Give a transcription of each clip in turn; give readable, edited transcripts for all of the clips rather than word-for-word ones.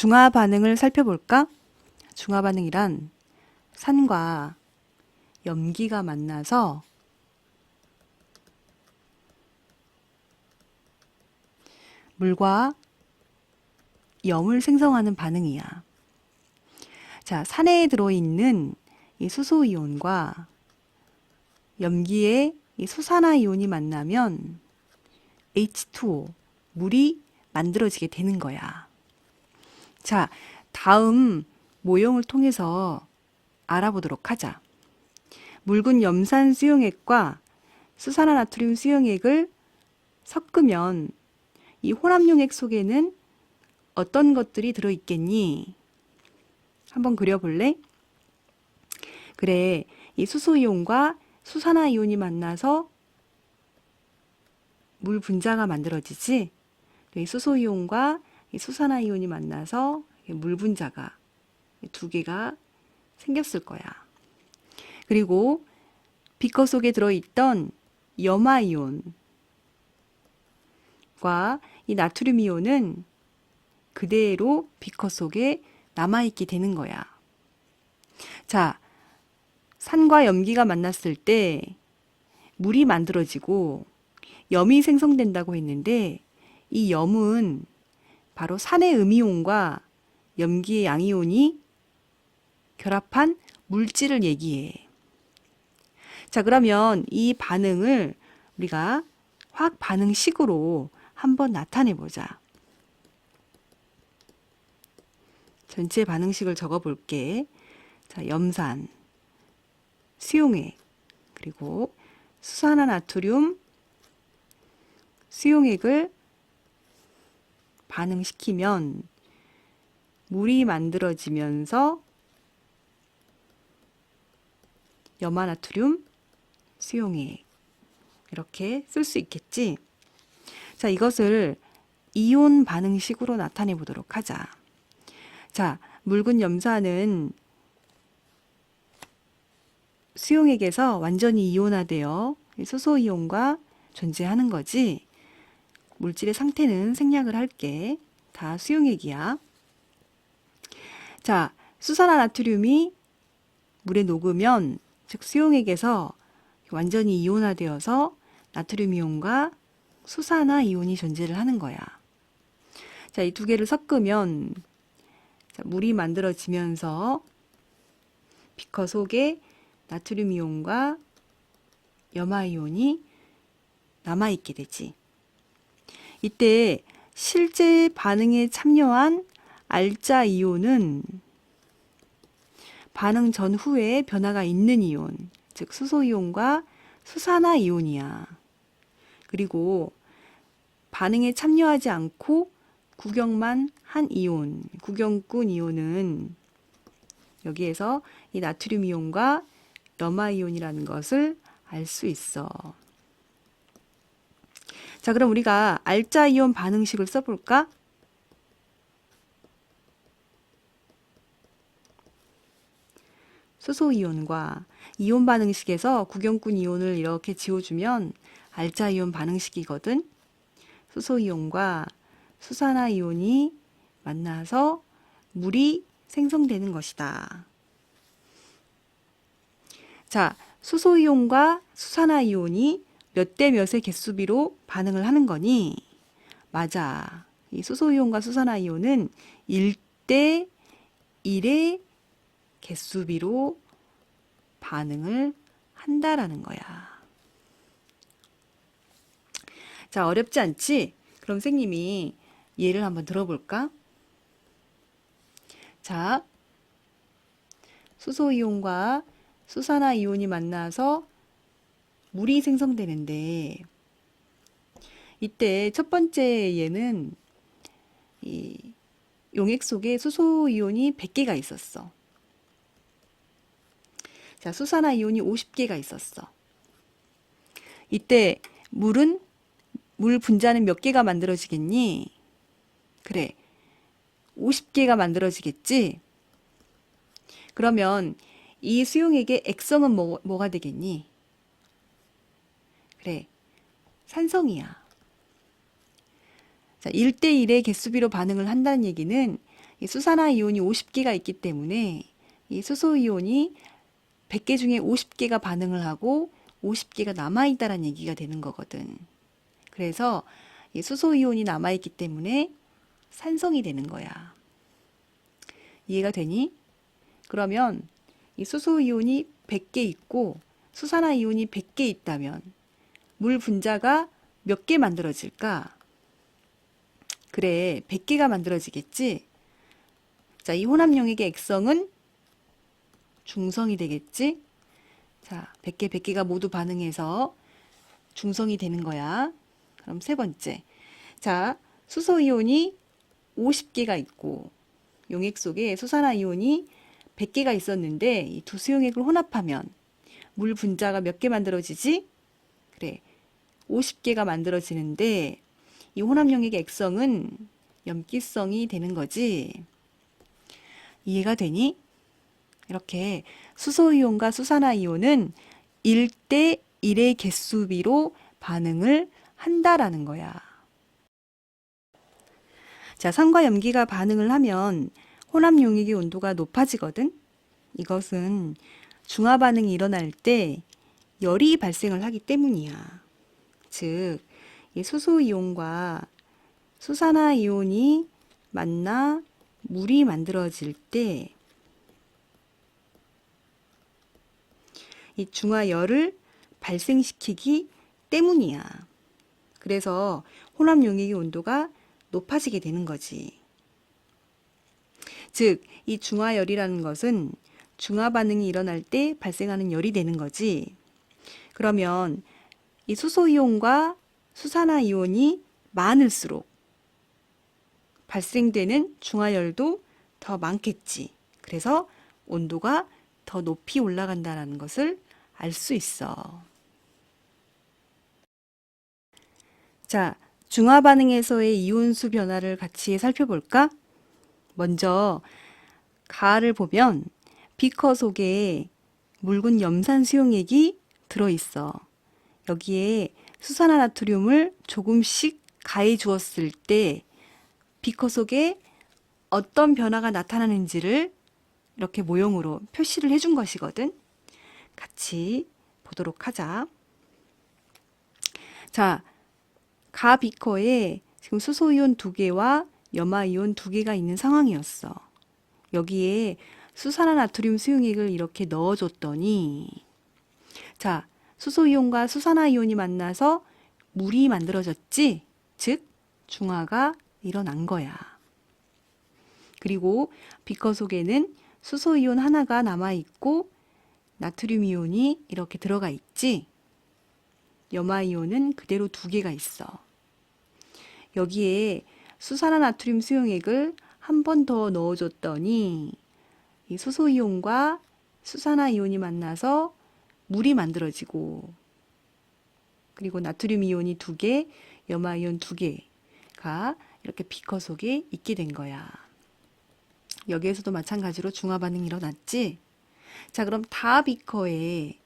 중화 반응을 살펴볼까? 중화 반응이란 산과 염기가 만나서 물과 염을 생성하는 반응이야. 자, 산에 들어있는 이 수소이온과 염기의 이 수산화이온이 만나면 H2O, 물이 만들어지게 되는 거야. 자, 다음 모형을 통해서 알아보도록 하자. 묽은 염산 수용액과 수산화나트륨 수용액을 섞으면 이 혼합용액 속에는 어떤 것들이 들어있겠니? 한번 그려볼래? 그래, 이 수소이온과 수산화이온이 만나서 물 분자가 만들어지지? 이 수소이온과 이 수산화이온이 만나서 물 분자가 두 개가 생겼을 거야. 그리고 비커 속에 들어있던 염화이온과 이 나트륨 이온은 그대로 비커 속에 남아있게 되는 거야. 자, 산과 염기가 만났을 때 물이 만들어지고 염이 생성된다고 했는데 이 염은 바로 산의 음이온과 염기의 양이온이 결합한 물질을 얘기해. 자, 그러면 이 반응을 우리가 화학 반응식으로 한번 나타내 보자. 전체 반응식을 적어 볼게. 자, 염산, 수용액, 그리고 수산화나트륨 수용액을 반응시키면 물이 만들어지면서 염화나트륨 수용액 이렇게 쓸 수 있겠지? 자, 이것을 이온 반응식으로 나타내 보도록 하자. 자, 묽은 염산은 수용액에서 완전히 이온화되어 수소이온과 존재하는 거지. 물질의 상태는 생략을 할게. 다 수용액이야. 자, 수산화나트륨이 물에 녹으면 즉 수용액에서 완전히 이온화되어서 나트륨 이온과 수산화이온이 존재를 하는 거야. 자, 이 두 개를 섞으면 물이 만들어지면서 비커 속에 나트륨 이온과 염화이온이 남아있게 되지. 이때 실제 반응에 참여한 알자 이온은 반응 전후에 변화가 있는 이온, 즉 수소이온과 수산화이온이야. 그리고 반응에 참여하지 않고 구경만 한 이온, 구경꾼 이온은 여기에서 이 나트륨 이온과 염화이온이라는 것을 알 수 있어. 자, 그럼 우리가 알자 이온 반응식을 써볼까? 수소이온과 이온 반응식에서 구경꾼 이온을 이렇게 지워주면 알자 이온 반응식이거든. 수소이온과 수산화이온이 만나서 물이 생성되는 것이다. 자, 수소이온과 수산화이온이 몇 대 몇의 개수비로 반응을 하는 거니? 맞아. 이 수소이온과 수산화이온은 1대 1의 개수비로 반응을 한다라는 거야. 자, 어렵지 않지? 그럼 선생님이 예를 한번 들어볼까? 자, 수소이온과 수산화이온이 만나서 물이 생성되는데 이때 첫 번째 예는 이 용액 속에 수소이온이 100개가 있었어. 자, 수산화이온이 50개가 있었어. 이때 물 분자는 몇 개가 만들어지겠니? 그래, 50개가 만들어지겠지? 그러면 이 수용액의 액성은 뭐가 되겠니? 그래, 산성이야. 자, 1대1의 개수비로 반응을 한다는 얘기는 이 수산화이온이 50개가 있기 때문에 이 수소이온이 100개 중에 50개가 반응을 하고 50개가 남아있다라는 얘기가 되는 거거든. 그래서 이 수소이온이 남아있기 때문에 산성이 되는 거야. 이해가 되니? 그러면 이 수소이온이 100개 있고 수산화이온이 100개 있다면 물 분자가 몇 개 만들어질까? 그래, 100개가 만들어지겠지? 자, 이 혼합용액의 액성은 중성이 되겠지? 자, 100개가 모두 반응해서 중성이 되는 거야. 그럼 세 번째. 자, 수소이온이 50개가 있고 용액 속에 수산화이온이 100개가 있었는데 이 두 수용액을 혼합하면 물 분자가 몇 개 만들어지지? 그래, 50개가 만들어지는데 이 혼합용액의 액성은 염기성이 되는 거지. 이해가 되니? 이렇게 수소이온과 수산화이온은 1대 1의 개수비로 반응을 한다라는 거야. 자, 산과 염기가 반응을 하면 혼합용액의 온도가 높아지거든. 이것은 중화 반응이 일어날 때 열이 발생을 하기 때문이야. 즉, 이 수소이온과 수산화이온이 만나 물이 만들어질 때 이 중화열을 발생시키기 때문이야. 그래서 혼합용액의 온도가 높아지게 되는 거지. 즉, 이 중화열이라는 것은 중화 반응이 일어날 때 발생하는 열이 되는 거지. 그러면 이 수소이온과 수산화이온이 많을수록 발생되는 중화열도 더 많겠지. 그래서 온도가 더 높이 올라간다는 것을 알 수 있어. 자, 중화 반응에서의 이온수 변화를 같이 살펴볼까? 먼저 가를 보면 비커 속에 묽은 염산 수용액이 들어있어. 여기에 수산화나트륨을 조금씩 가해 주었을 때 비커 속에 어떤 변화가 나타나는지를 이렇게 모형으로 표시를 해준 것이거든. 같이 보도록 하자. 자, 가 비커에 지금 수소이온 2개와 염화이온 2개가 있는 상황이었어. 여기에 수산화나트륨 수용액을 이렇게 넣어줬더니 자, 수소이온과 수산화이온이 만나서 물이 만들어졌지? 즉, 중화가 일어난 거야. 그리고 비커 속에는 수소이온 하나가 남아있고 나트륨 이온이 이렇게 들어가 있지? 염화이온은 그대로 2개가 있어. 여기에 수산화나트륨 수용액을 한 번 더 넣어줬더니 이 수소이온과 수산화이온이 만나서 물이 만들어지고 그리고 나트륨 이온이 2개, 염화이온 2개가 이렇게 비커 속에 있게 된 거야. 여기에서도 마찬가지로 중화 반응이 일어났지? 자, 그럼 다 비커에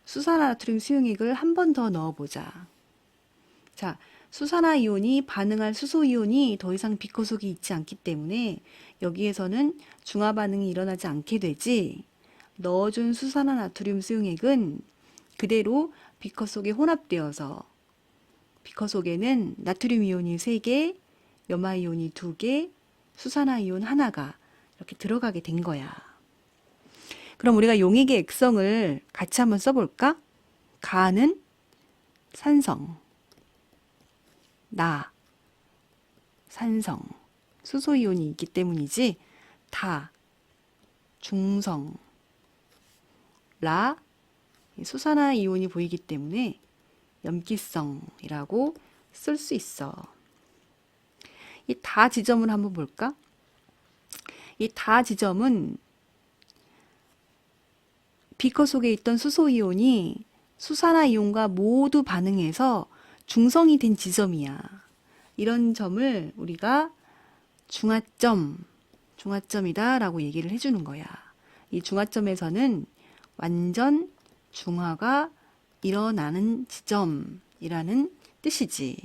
수산화나트륨 수용액을 한 번 더 넣어보자. 자, 수산화이온이 반응할 수소이온이 더 이상 비커 속에 있지 않기 때문에 여기에서는 중화 반응이 일어나지 않게 되지. 넣어준 수산화나트륨 수용액은 그대로 비커 속에 혼합되어서 비커 속에는 나트륨 이온이 3개, 염화이온이 2개, 수산화이온 하나가 이렇게 들어가게 된 거야. 그럼 우리가 용액의 액성을 같이 한번 써볼까? 가는 산성, 나, 산성, 수소이온이 있기 때문이지. 다, 중성, 라, 수산화이온이 보이기 때문에 염기성이라고 쓸 수 있어. 이 다 지점을 한번 볼까? 이 다 지점은 비커 속에 있던 수소이온이 수산화이온과 모두 반응해서 중성이 된 지점이야. 이런 점을 우리가 중화점이다 라고 얘기를 해주는 거야. 이 중화점에서는 완전 중화가 일어나는 지점이라는 뜻이지.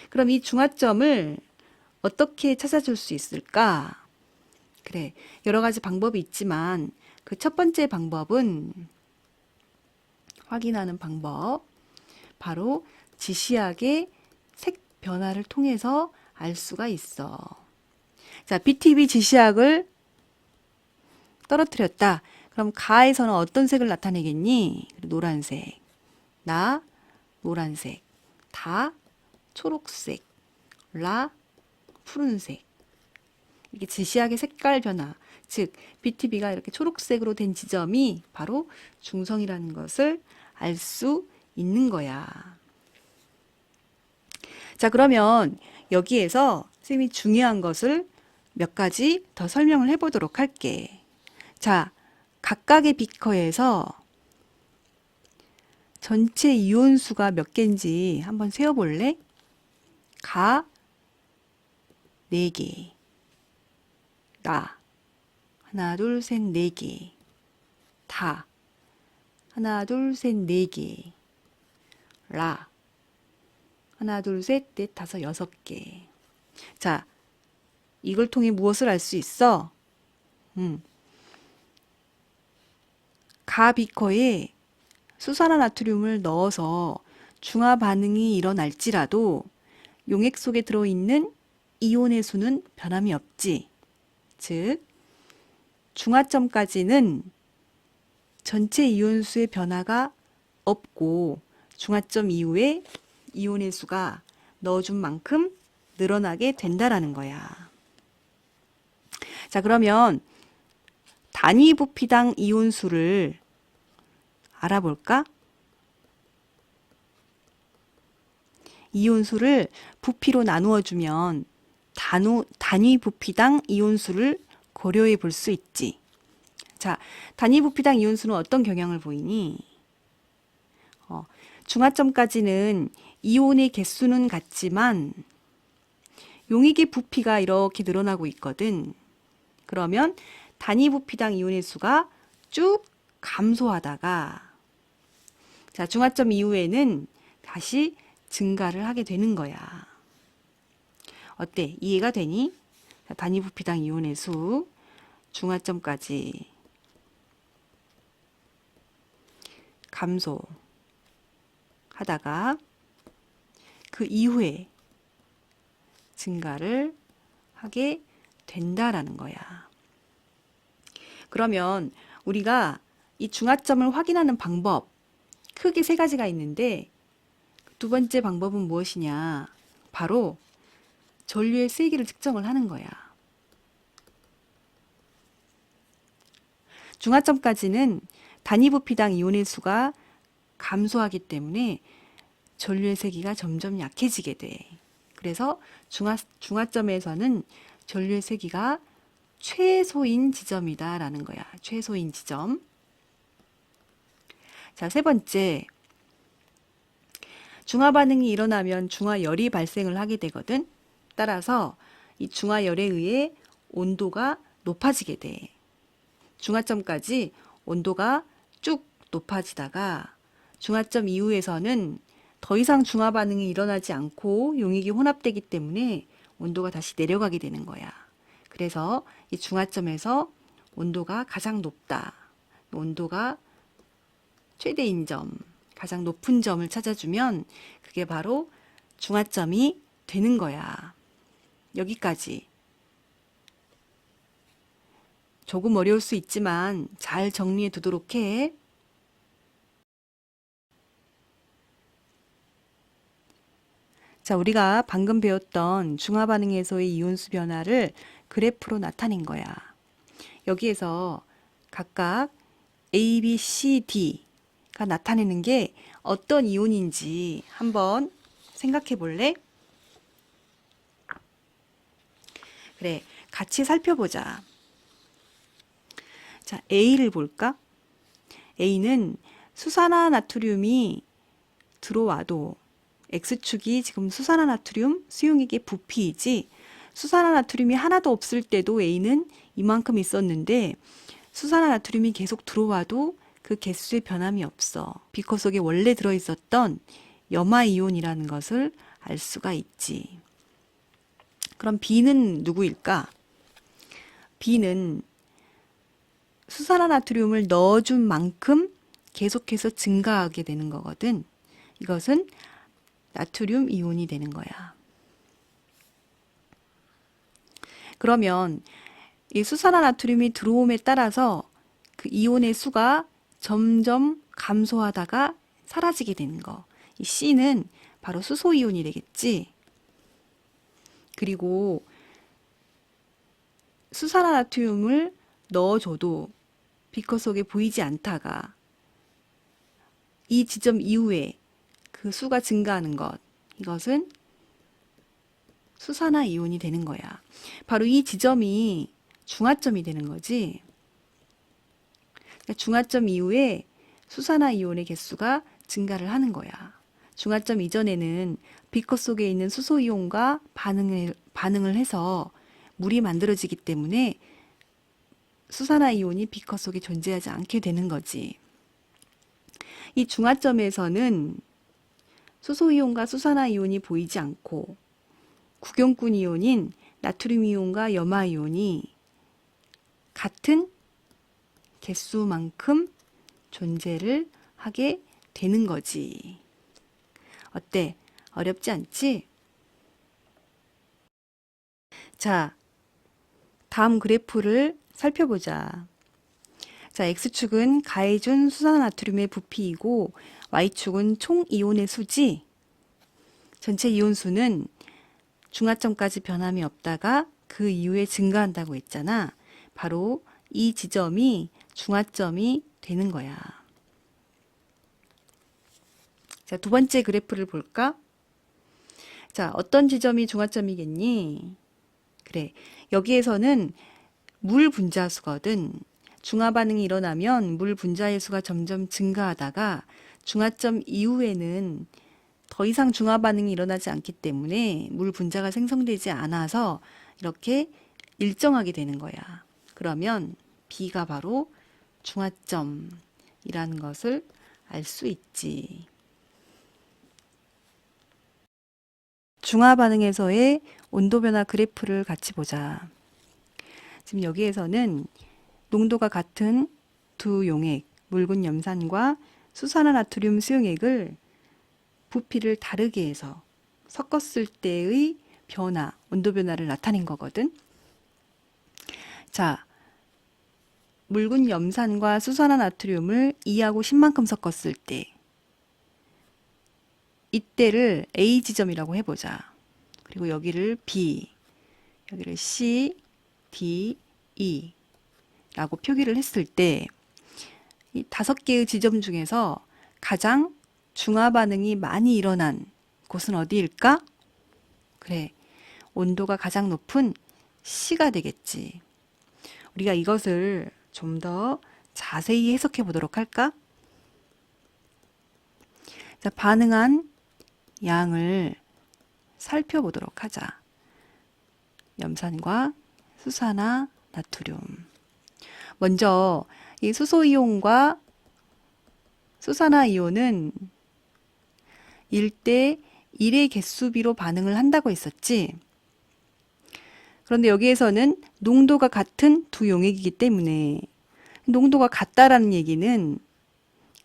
그럼 이 중화점을 어떻게 찾아줄 수 있을까? 그래, 여러 가지 방법이 있지만 그 첫 번째 방법은 확인하는 방법. 바로 지시약의 색 변화를 통해서 알 수가 있어. 자, BTB 지시약을 떨어뜨렸다. 그럼 가에서는 어떤 색을 나타내겠니? 노란색, 나 노란색, 다 초록색, 라 푸른색. 이게 지시약의 색깔 변화, 즉 BTB가 이렇게 초록색으로 된 지점이 바로 중성이라는 것을 알 수 있는 거야. 자, 그러면 여기에서 선생님이 중요한 것을 몇 가지 더 설명을 해보도록 할게. 자, 각각의 비커에서 전체 이온수가 몇 개인지 한번 세어볼래? 가 4개, 나 하나 둘 셋 4개, 다 하나 둘 셋 4개, 라 하나 둘 셋 넷 다섯 6개. 자, 이걸 통해 무엇을 알 수 있어? 가 비커에 수산화나트륨을 넣어서 중화 반응이 일어날지라도 용액 속에 들어있는 이온의 수는 변함이 없지. 즉, 중화점까지는 전체 이온수의 변화가 없고 중화점 이후에 이온의 수가 넣어준 만큼 늘어나게 된다라는 거야. 자, 그러면 단위 부피당 이온수를 알아볼까? 이온수를 부피로 나누어 주면 단위 부피당 이온수를 고려해 볼 수 있지. 자, 단위 부피당 이온수는 어떤 경향을 보이니? 중화점까지는 이온의 개수는 같지만 용액의 부피가 이렇게 늘어나고 있거든. 그러면 단위 부피당 이온의 수가 쭉 감소하다가 자, 중화점 이후에는 다시 증가를 하게 되는 거야. 어때? 이해가 되니? 자, 단위 부피당 이온의 수 중화점까지 감소하다가 그 이후에 증가를 하게 된다라는 거야. 그러면 우리가 이 중화점을 확인하는 방법 크게 3가지가 있는데 두 번째 방법은 무엇이냐? 바로 전류의 세기를 측정을 하는 거야. 중화점까지는 단위 부피당 이온의 수가 감소하기 때문에 전류의 세기가 점점 약해지게 돼. 그래서 중화점에서는 전류의 세기가 최소인 지점이다라는 거야. 최소인 지점. 자, 3번째. 중화 반응이 일어나면 중화열이 발생을 하게 되거든. 따라서 이 중화열에 의해 온도가 높아지게 돼. 중화점까지 온도가 쭉 높아지다가 중화점 이후에서는 더 이상 중화 반응이 일어나지 않고 용액이 혼합되기 때문에 온도가 다시 내려가게 되는 거야. 그래서 이 중화점에서 온도가 가장 높다. 온도가 최대인 점, 가장 높은 점을 찾아주면 그게 바로 중화점이 되는 거야. 여기까지. 조금 어려울 수 있지만 잘 정리해 두도록 해. 자, 우리가 방금 배웠던 중화 반응에서의 이온수 변화를 그래프로 나타낸 거야. 여기에서 각각 A, B, C, D가 나타내는 게 어떤 이온인지 한번 생각해 볼래? 그래, 같이 살펴보자. 자, A를 볼까? A는 수산화나트륨이 들어와도 X축이 지금 수산화나트륨 수용액의 부피이지 수산화나트륨이 하나도 없을 때도 A는 이만큼 있었는데 수산화나트륨이 계속 들어와도 그 개수의 변함이 없어. 비커 속에 원래 들어있었던 염화이온이라는 것을 알 수가 있지. 그럼 B는 누구일까? B는 수산화나트륨을 넣어준 만큼 계속해서 증가하게 되는 거거든. 이것은 나트륨 이온이 되는 거야. 그러면 이 수산화나트륨이 들어옴에 따라서 그 이온의 수가 점점 감소하다가 사라지게 되는 거. 이 C는 바로 수소이온이 되겠지. 그리고 수산화나트륨을 넣어줘도 비커 속에 보이지 않다가 이 지점 이후에 그 수가 증가하는 것, 이것은 수산화이온이 되는 거야. 바로 이 지점이 중화점이 되는 거지. 그러니까 중화점 이후에 수산화이온의 개수가 증가를 하는 거야. 중화점 이전에는 비커 속에 있는 수소이온과 반응을 해서 물이 만들어지기 때문에 수산화이온이 비커 속에 존재하지 않게 되는 거지. 이 중화점에서는 수소이온과 수산화이온이 보이지 않고 구경꾼 이온인 나트륨 이온과 염화 이온이 같은 개수만큼 존재를 하게 되는 거지. 어때? 어렵지 않지? 자, 다음 그래프를 살펴보자. 자, X축은 가해준 수산화나트륨의 부피이고 Y축은 총 이온의 수지. 전체 이온 수는 중화점까지 변함이 없다가 그 이후에 증가한다고 했잖아. 바로 이 지점이 중화점이 되는 거야. 자, 두 번째 그래프를 볼까? 자, 어떤 지점이 중화점이겠니? 그래, 여기에서는 물 분자수거든. 중화 반응이 일어나면 물 분자의 수가 점점 증가하다가 중화점 이후에는 더 이상 중화 반응이 일어나지 않기 때문에 물 분자가 생성되지 않아서 이렇게 일정하게 되는 거야. 그러면 B가 바로 중화점이라는 것을 알 수 있지. 중화 반응에서의 온도 변화 그래프를 같이 보자. 지금 여기에서는 농도가 같은 두 용액, 묽은 염산과 수산화나트륨 수용액을 부피를 다르게 해서 섞었을 때의 변화, 온도 변화를 나타낸 거거든. 자, 묽은 염산과 수산화나트륨을 2하고 10만큼 섞었을 때 이때를 A 지점이라고 해보자. 그리고 여기를 B, 여기를 C, D, E 라고 표기를 했을 때 이 5개의 지점 중에서 가장 중화 반응이 많이 일어난 곳은 어디일까? 그래, 온도가 가장 높은 C가 되겠지. 우리가 이것을 좀 더 자세히 해석해 보도록 할까? 자, 반응한 양을 살펴보도록 하자. 염산과 수산화 나트륨. 먼저 이 수소이온과 수산화이온은 1대 1의 개수비로 반응을 한다고 했었지. 그런데 여기에서는 농도가 같은 두 용액이기 때문에 농도가 같다라는 얘기는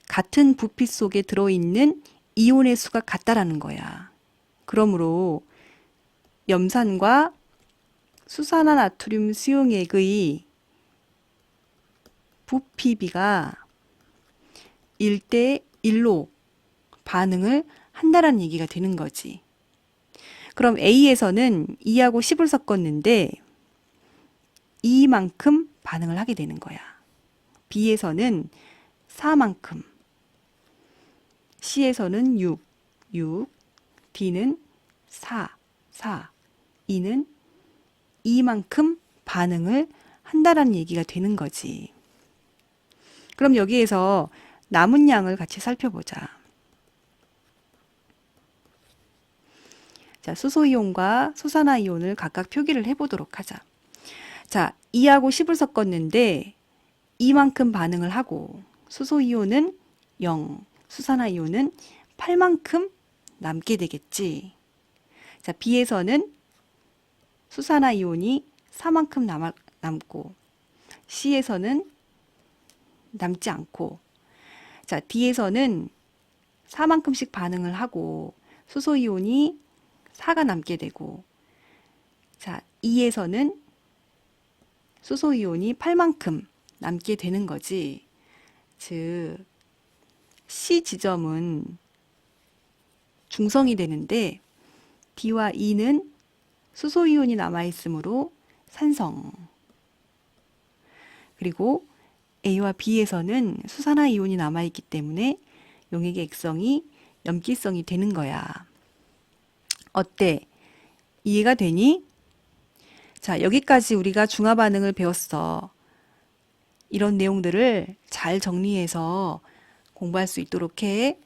같은 부피 속에 들어있는 이온의 수가 같다라는 거야. 그러므로 염산과 수산화나트륨 수용액의 부피비가 1대 1로 반응을 한다라는 얘기가 되는 거지. 그럼 A에서는 2하고 10을 섞었는데 2만큼 반응을 하게 되는 거야. B에서는 4만큼, C에서는 6, D는 4, E는 2만큼 반응을 한다라는 얘기가 되는 거지. 그럼 여기에서 남은 양을 같이 살펴보자. 자, 수소이온과 수산화이온을 각각 표기를 해보도록 하자. 자, 2하고 10을 섞었는데 2만큼 반응을 하고 수소이온은 0, 수산화이온은 8만큼 남게 되겠지. 자, B에서는 수산화이온이 4만큼 남고 C에서는 남지 않고, 자, D에서는 4만큼씩 반응을 하고 수소이온이 4가 남게 되고, 자, E에서는 수소이온이 8만큼 남게 되는 거지. 즉, C 지점은 중성이 되는데 D와 E는 수소이온이 남아있으므로 산성. 그리고 A와 B에서는 수산화이온이 남아있기 때문에 용액의 액성이 염기성이 되는 거야. 어때? 이해가 되니? 자, 여기까지 우리가 중화 반응을 배웠어. 이런 내용들을 잘 정리해서 공부할 수 있도록 해.